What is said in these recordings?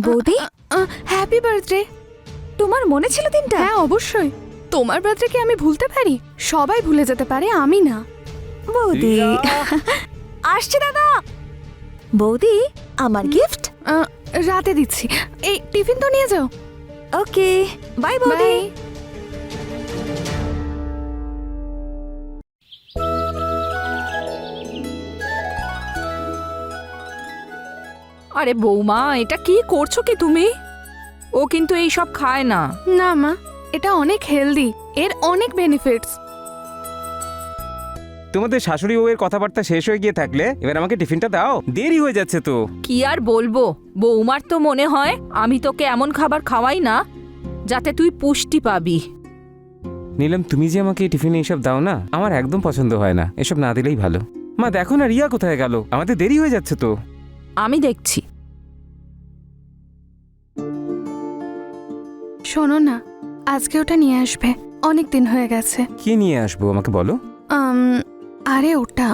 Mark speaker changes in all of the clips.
Speaker 1: বৌদি
Speaker 2: happy birthday.
Speaker 1: তোমার মনে ছিল দিনটা?
Speaker 2: হ্যাঁ অবশ্যই, তোমার বার্থডে কি আমি ভুলতে পারি? সবাই ভুলে যেতে পারে, আমি না।
Speaker 1: বৌদি আসছে দাদা। বৌদি আমার গিফট
Speaker 2: রাতে দিচ্ছি, এই টিফিন তো নিয়ে যাও।
Speaker 1: ওকে বাই বৌদি।
Speaker 2: বাই।
Speaker 3: আরে বৌমা, এটা কি করছো কি তুমি? ও কিন্তু এই সব খায় না।
Speaker 2: না মা, এটা অনেক হেলদি, এর অনেক বেনিফিটস।
Speaker 4: তোমাদের শাশুড়ি বউয়ের কথাবার্তা শেষ হয়ে গিয়ে থাকলে এবার আমাকে টিফিনটা দাও, দেরি হয়ে যাচ্ছে তো।
Speaker 3: কি আর বলবো, বৌমার তো মনে হয় আমি তোকে এমন খাবার খাওয়াই না যাতে তুই পুষ্টি পাবি।
Speaker 4: নীলম, তুমি যে আমাকে টিফিনে এসব দাও না, আমার একদম পছন্দ হয় না, এসব না দিলেই ভালো। মা দেখো না, রিয়া কোথায় গেল? আমাদের দেরি হয়ে যাচ্ছে তো।
Speaker 3: আমি দেখছি।
Speaker 2: শোনো না, আজকে ওটা নিয়ে আসবে, অনেক দিন হয়ে গেছে।
Speaker 4: কি নিয়ে আসবো আমাকে বলো।
Speaker 2: আরে ওটা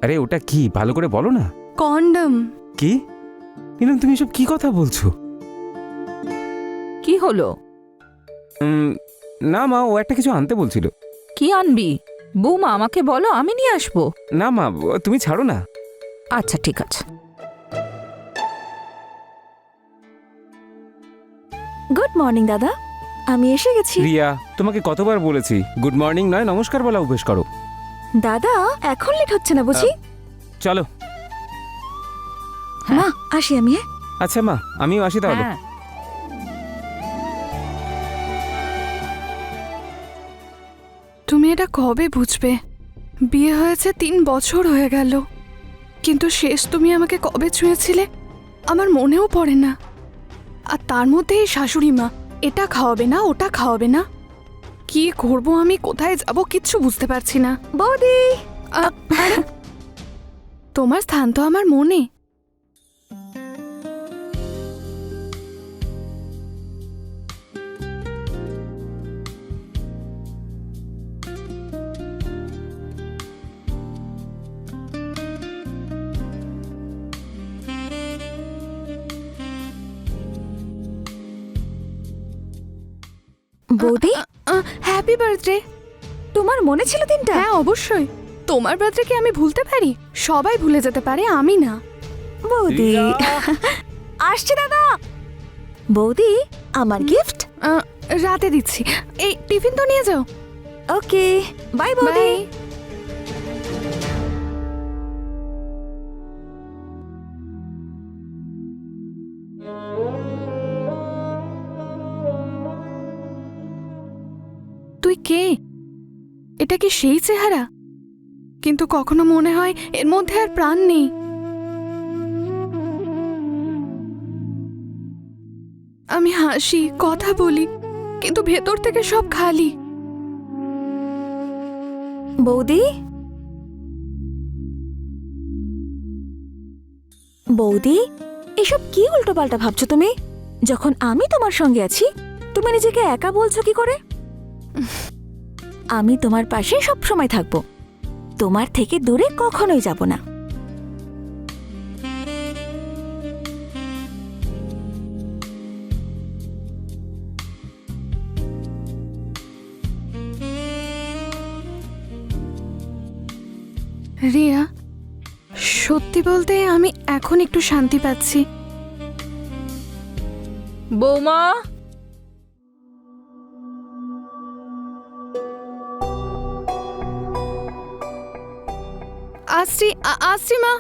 Speaker 4: আরে ওটা কি, ভালো করে বলো না।
Speaker 2: কন্ডম।
Speaker 4: কি নীলম, তুমি এসব কি কথা বলছো?
Speaker 3: কি হলো?
Speaker 4: না মা, ও একটা কিছু আনতে বলছিল।
Speaker 3: কি আনবি? বৌমা আমাকে বলো, আমি নিয়ে আসবো।
Speaker 4: না মা, তুমি ছাড়ো না।
Speaker 3: আচ্ছা ঠিক আছে।
Speaker 1: গুড মর্নিং দাদা, আমি এসে গেছি।
Speaker 4: রিয়া, তোমাকে কতবার বলেছি গুড মর্নিং নয় নমস্কার বলা অভ্যেস করো।
Speaker 1: দাদা এখন লেট হচ্ছে না বুঝি?
Speaker 4: চলো।
Speaker 1: মা আসি আমি।
Speaker 4: আচ্ছা মা, আমিও আসি তাহলে।
Speaker 3: হ্যাঁ।
Speaker 2: তুমি এটা কবে বুঝবে? বিয়ে হয়েছে 3 বছর হয়ে গেল, কিন্তু শেষ তুমি আমাকে কবে ছুঁয়েছিলে আমার মনেও পড়ে না। আর তার মধ্যে এই শাশুড়ি মা এটা খাওয়াবে না, ওটা খাওয়াবে না। কি করব আমি, কোথায় যাব কিচ্ছু বুঝতে পারছি না।
Speaker 1: বৌদি
Speaker 2: আরে, তোমার স্থান তো আমার মনে।
Speaker 1: বৌদি
Speaker 2: হ্যাপি বার্থডে।
Speaker 1: তোমার মনে ছিল দিনটা?
Speaker 2: হ্যাঁ অবশ্যই, তোমার বার্থডে কি আমি ভুলতে পারি? সবাই ভুলে যেতে পারে, আমি না।
Speaker 1: বৌদি আসছে দাদা। বৌদি আমার গিফট
Speaker 2: রাতে দিচ্ছি, এই টিফিন তো নিয়ে যাও।
Speaker 1: ওকে বাই বৌদি।
Speaker 2: বাই। তুই কে? এটা কি সেই চেহারা? কিন্তু কখনো মনে হয় এর মধ্যে আর প্রাণ নেই। আমি হাসি, কথা বলি, কিন্তু ভেতর থেকে সব খালি।
Speaker 1: বৌদি বৌদি এসব কি উল্টোপাল্টা ভাবছো তুমি? যখন আমি তোমার সঙ্গে আছি তুমি নিজেকে একা বলছো কি করে? আমি তোমার পাশে সব সময় থাকবো, তোমার থেকে দূরে কখনোই যাব না।
Speaker 2: রিয়া, সত্যি বলতে আমি এখন একটু শান্তি পাচ্ছি।
Speaker 3: বৌমা,
Speaker 2: আসছি আসছি মা।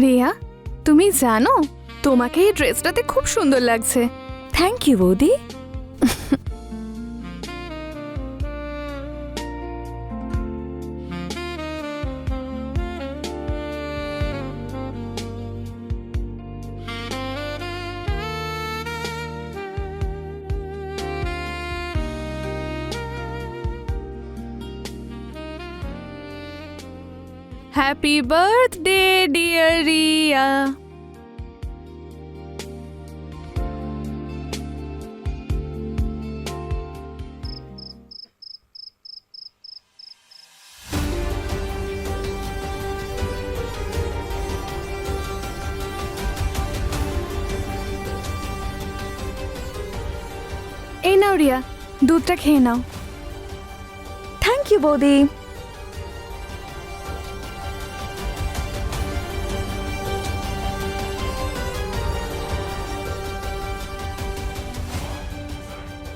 Speaker 2: রিয়া, তুমি জানো তোমাকে এই ড্রেসটাতে খুব সুন্দর লাগছে।
Speaker 1: থ্যাংক ইউ বৌদি।
Speaker 2: Happy birthday dear Riya. এই নাও রিয়া, দুধটা খেয়ে নাও।
Speaker 1: থ্যাংক ইউ বৌদি।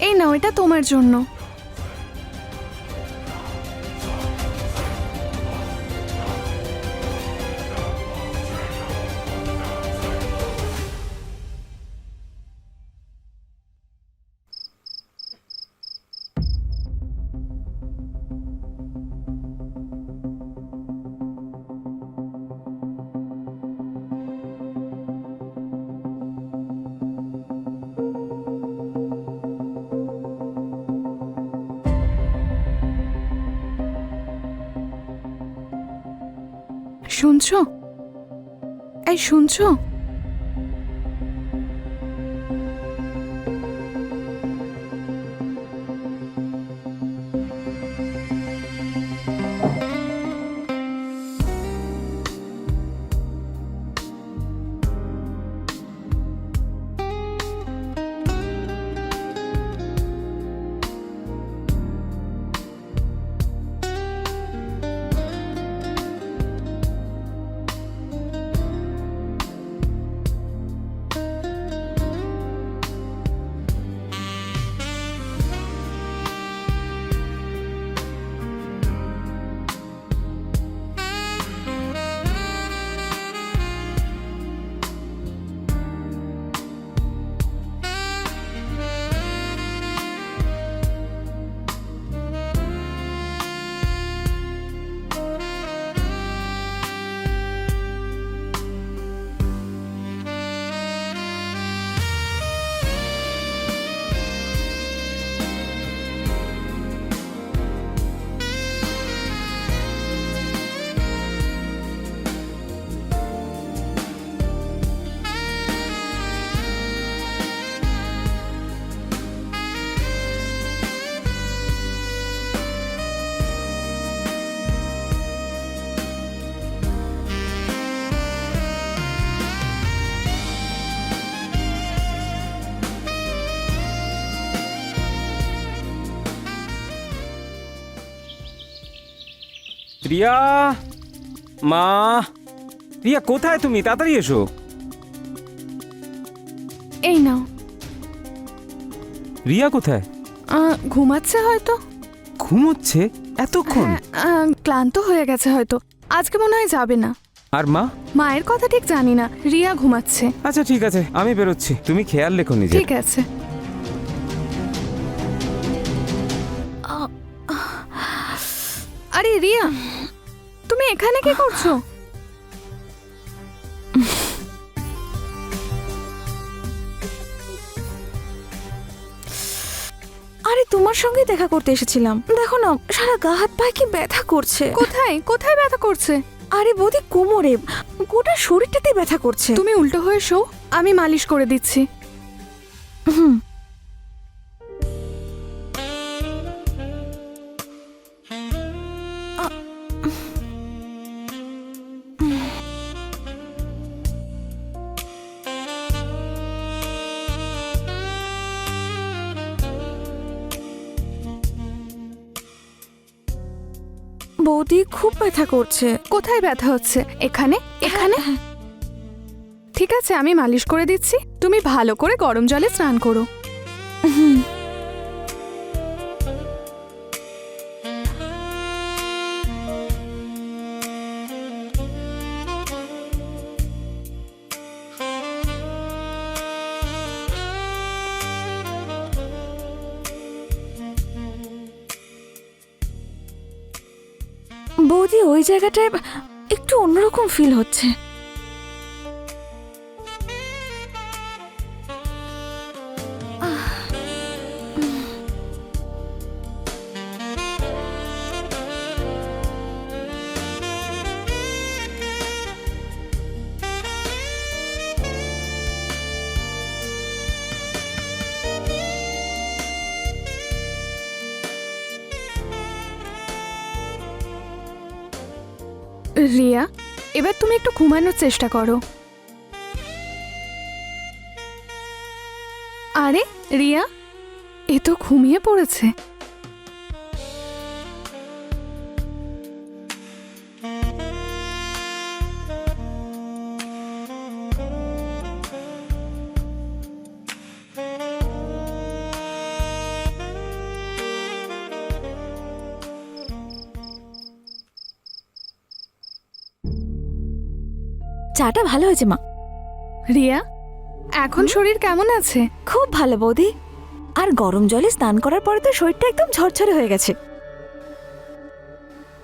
Speaker 2: এই নাও, এটা তোমার জন্য। শুনছো? এই শুনছো?
Speaker 4: রিয়া, মা, রিয়া কোথায় তুমি? তাড়াতাড়ি এসো।
Speaker 2: এই নাও।
Speaker 4: রিয়া কোথায়?
Speaker 2: ঘুমাচ্ছে হয়তো।
Speaker 4: ঘুমোচ্ছে এতক্ষণ?
Speaker 2: হ্যাঁ, ক্লান্ত হয়ে গেছে হয়তো, আজকে মনে হয় যাবে না।
Speaker 4: আর মা?
Speaker 2: মায়ের কথা ঠিক জানি না, রিয়া ঘুমাচ্ছে।
Speaker 4: আচ্ছা ঠিক আছে, আমি বেরোচ্ছি, তুমি খেয়াল রেখো নিজে।
Speaker 2: ঠিক আছে। আরে রিয়া, তুমি এখানে কি করছো?
Speaker 1: আরে তোমার সঙ্গে দেখা করতে এসেছিলাম, দেখো না সারা গা হাত পায়ে কি ব্যথা করছে।
Speaker 2: কোথায় কোথায় ব্যথা করছে?
Speaker 1: আরে বৌদি কোমরে, গোটা শরীরটাতেই ব্যথা করছে।
Speaker 2: তুমি উল্টো হয়ে শো, আমি মালিশ করে দিচ্ছি।
Speaker 1: হুম। বৌদি খুব ব্যথা করছে।
Speaker 2: কোথায় ব্যথা হচ্ছে? এখানে এখানে? ঠিক আছে, আমি মালিশ করে দিচ্ছি, তুমি ভালো করে গরম জলে স্নান করো।
Speaker 1: বৌদি ওই জায়গাটায় একটু অন্যরকম ফিল হচ্ছে।
Speaker 2: রিয়া, এবার তুমি একটু ঘুমানোর চেষ্টা করো। আরে রিয়া, এ তো ঘুমিয়ে পড়েছে।
Speaker 1: চাটা ভালো হয়েছে মা।
Speaker 2: রিয়া, এখন শরীর কেমন আছে?
Speaker 1: খুব ভালো বৌদি। আর গরম জলে স্নান করার পরে তো শরীরটা একদম ঝরঝরে হয়ে গেছে।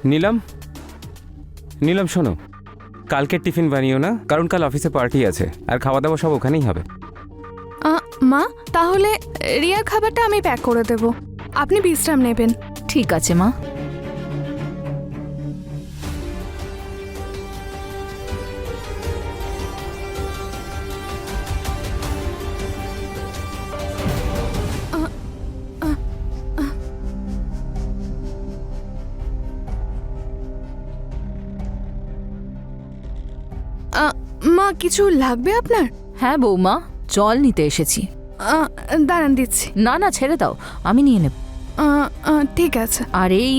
Speaker 4: নীলম, নীলম শোনো, কালকে টিফিন বানিও না, কারণ কাল অফিসে পার্টি আছে আর খাওয়া দাওয়া সব ওখানেই হবে।
Speaker 2: মা, তাহলে রিয়ার খাবারটা আমি প্যাক করে দেব, আপনি বিশ্রাম নেবেন।
Speaker 3: ঠিক আছে মা।
Speaker 2: মা, কিছু লাগবে আপনার?
Speaker 3: হ্যাঁ বৌমা, জল নিতে এসেছি।
Speaker 2: দাঁড়ান দিচ্ছি।
Speaker 3: না না, ছেড়ে দাও, আমি নিয়ে নেব।
Speaker 2: ঠিক আছে।
Speaker 3: আর এই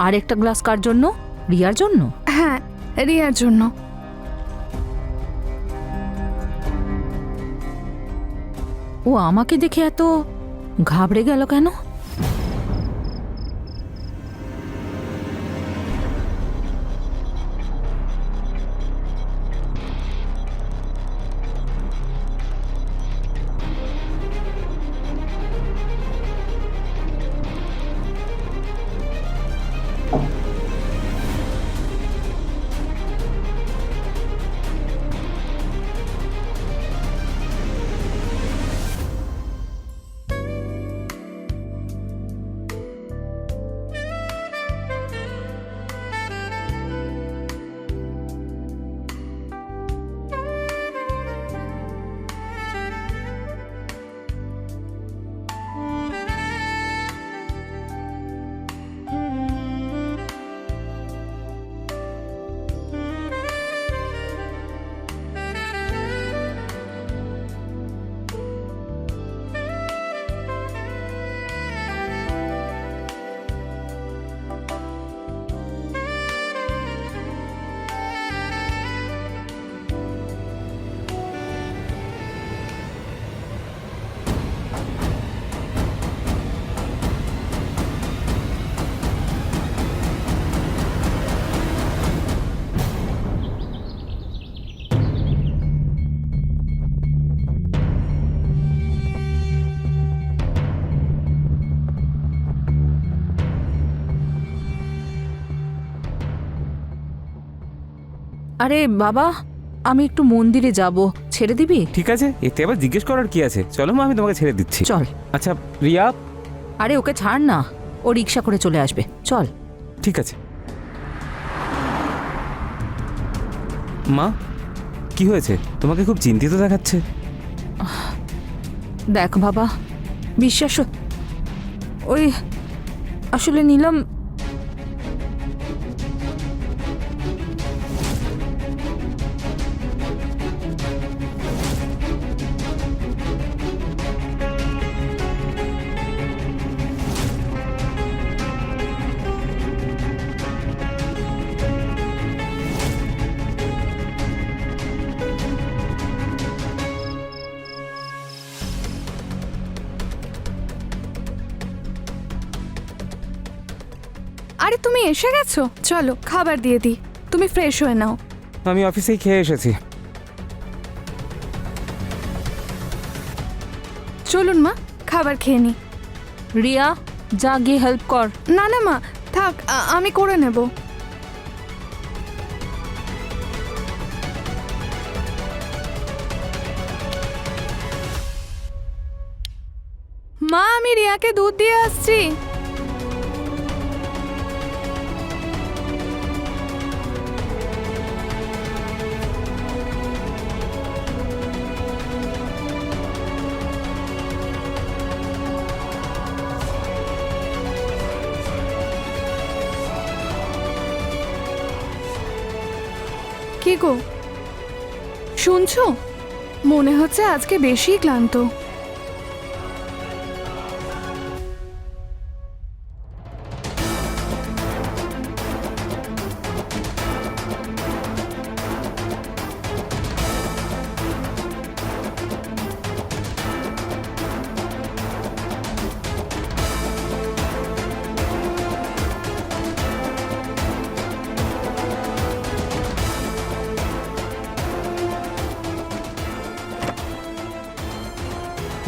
Speaker 3: আরেকটা গ্লাস কার জন্য? রিয়ার জন্য?
Speaker 2: হ্যাঁ, রিয়ার জন্য।
Speaker 3: ও আমাকে দেখে এত ঘাবড়ে গেল কেন? আরে বাবা, আমি একটু মন্দিরে যাব, ছেড়ে দিবি?
Speaker 4: ঠিক আছে, এতে আবার জিজ্ঞেস করার কি আছে? চলো মা, আমি তোমাকে ছেড়ে দিচ্ছি।
Speaker 3: চল।
Speaker 4: আচ্ছা রিয়া।
Speaker 3: আরে ওকে ছাড় না, ও রিক্সা করে চলে আসবে, চল।
Speaker 4: ঠিক আছে। মা, কি হয়েছে? তোমাকে খুব চিন্তিত দেখাচ্ছে।
Speaker 3: দেখ বাবা, বিশ্বাস, ওই আসলে নীলম,
Speaker 2: আরে তুমি এসে গেছো, চলো খাবার দিয়ে দিই, তুমি ফ্রেশ হয়ে নাও।
Speaker 4: আমি অফিসেই খেয়ে এসেছি।
Speaker 2: চলুন মা, খাবার খেয়ে নি।
Speaker 3: রিয়া যা গিয়ে হেল্প কর।
Speaker 2: না না মা, থাক, আমি করে নেব। মা, আমি রিয়াকে দুধ দিয়ে আসছি। কি গো শুনছো? মনে হচ্ছে আজকে বেশি ক্লান্ত।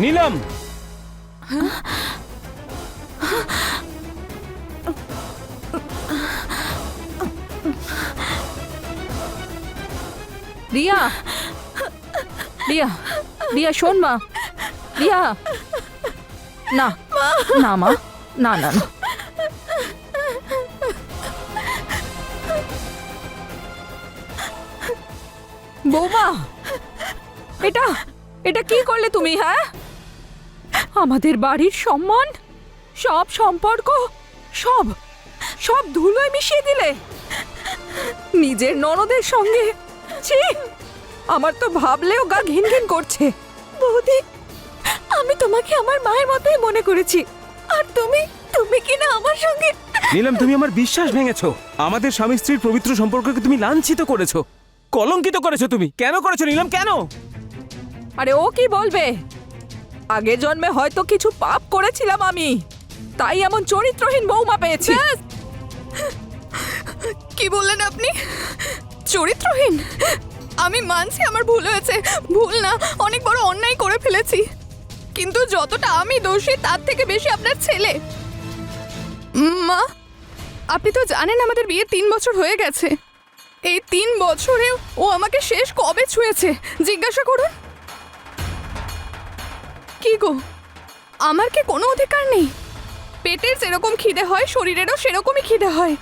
Speaker 4: নীলম,
Speaker 3: রিয়া, রিয়া, রিয়া শোন মা। রিয়া, না না মা, না না না। বৌমা, এটা এটা কি করলে তুমি? হ্যাঁ, আমাদের বাড়ির সম্মান, সব সম্পর্ক, সব সব ধুলোয় মিশিয়ে দিলে নিজের ননদের সঙ্গে। ছি, আমার তো ভাবলেও গা ঘিন ঘিন করছে।
Speaker 1: বৌদি, আমি তোমাকে আমার মায়ের মতোই মনে করেছি, আর তুমি তুমি কি না আমার সঙ্গে।
Speaker 4: নীলম, তুমি আমার বিশ্বাস ভেঙেছো। আমাদের স্বামী স্ত্রীর পবিত্র সম্পর্ককে তুমি লাঞ্ছিত করেছো, কলঙ্কিত করেছো। তুমি কেন করেছো নীলম, কেন?
Speaker 3: আরে ও কি বলবে? আগের জন্মে হয়তো কিছু পাপ করেছিলাম আমি, তাই এমন চরিত্রহীন বৌমা পেয়েছি।
Speaker 2: কি বললেন আপনি? চরিত্রহীন? আমি মানছি আমার ভুল হয়েছে, ভুল না, অনেক বড় অন্যায় করে ফেলেছি। কিন্তু যতটা আমি দোষী তার থেকে বেশি আপনার ছেলে। মা, আপনি তো জানেন আমাদের বিয়ে 3 বছর হয়ে গেছে। এই 3 বছরেও ও আমাকে শেষ কবে ছুঁয়েছে জিজ্ঞাসা করুন। কি গো, আমার কি কোনো অধিকার নেই? পেটের যেরকম খিদে হয় শরীরেরও সেরকমই খিদে হয়।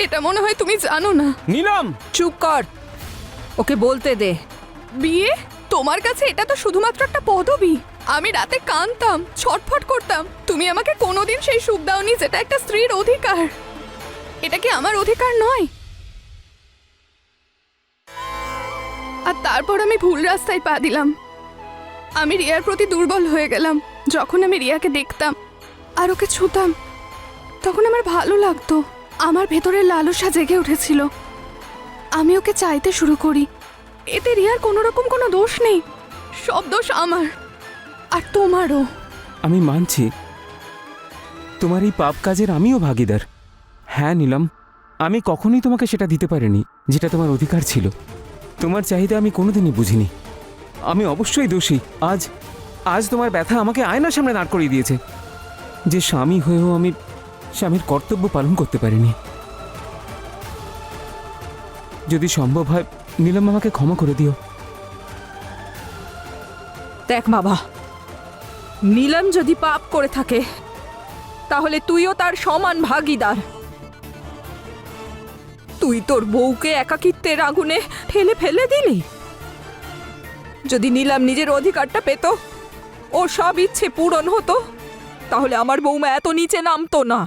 Speaker 2: এটা মনে হয় তুমি জানো না।
Speaker 4: নীলম,
Speaker 3: চুপ কর, ওকে বলতে দে।
Speaker 2: বিয়ে তোমার কাছে এটা তো শুধুমাত্র একটা পদবি। আমি রাতে কাঁদতাম, ছটফট করতাম, তুমি আমাকে কোনোদিন সেই সুখ দাওনি যেটা একটা স্ত্রীর অধিকার। এটা কি আমার অধিকার নয়? আর তারপর আমি ভুল রাস্তায় পা দিলাম। আমি রিয়ার প্রতি দুর্বল হয়ে গেলাম। যখন আমি রিয়াকে দেখতাম আর ওকে ছুতাম, তখন আমার ভালো লাগতো। আমার ভেতরের লালসা জেগে উঠেছিল। আমি ওকে চাইতে শুরু করি। এতে রিয়ার কোনো রকম কোনো দোষ নেই, সব দোষ আমার আর তোমারও।
Speaker 4: আমি মানছি তোমার এই পাপ কাজের আমিও ভাগীদার। হ্যাঁ নীলম, আমি কখনোই তোমাকে সেটা দিতে পারিনি যেটা তোমার অধিকার ছিল। তোমার চাহিদা আমি কোনোদিনই বুঝিনি। আমি অবশ্যই দোষী। আজ আজ তোমার ব্যথা আমাকে আয়নার সামনে দাঁড় করিয়ে দিয়েছে যে স্বামী হয়েও আমি স্বামীর কর্তব্য পালন করতে পারিনি। যদি সম্ভব হয় নীলম, আমাকে ক্ষমা করে দিও।
Speaker 3: দেখ বাবা, নীলম যদি পাপ করে থাকে তাহলে তুইও তার সমান ভাগীদার। তুই তোর বউকে একাকিত্বের আগুনে ঠেলে ফেলে দিলি। যদি নীলম নিজের অধিকারটা পেত, ওর সব ইচ্ছে পূরণ হতো, তাহলে আমার বৌমা এত নিচে নামতো না।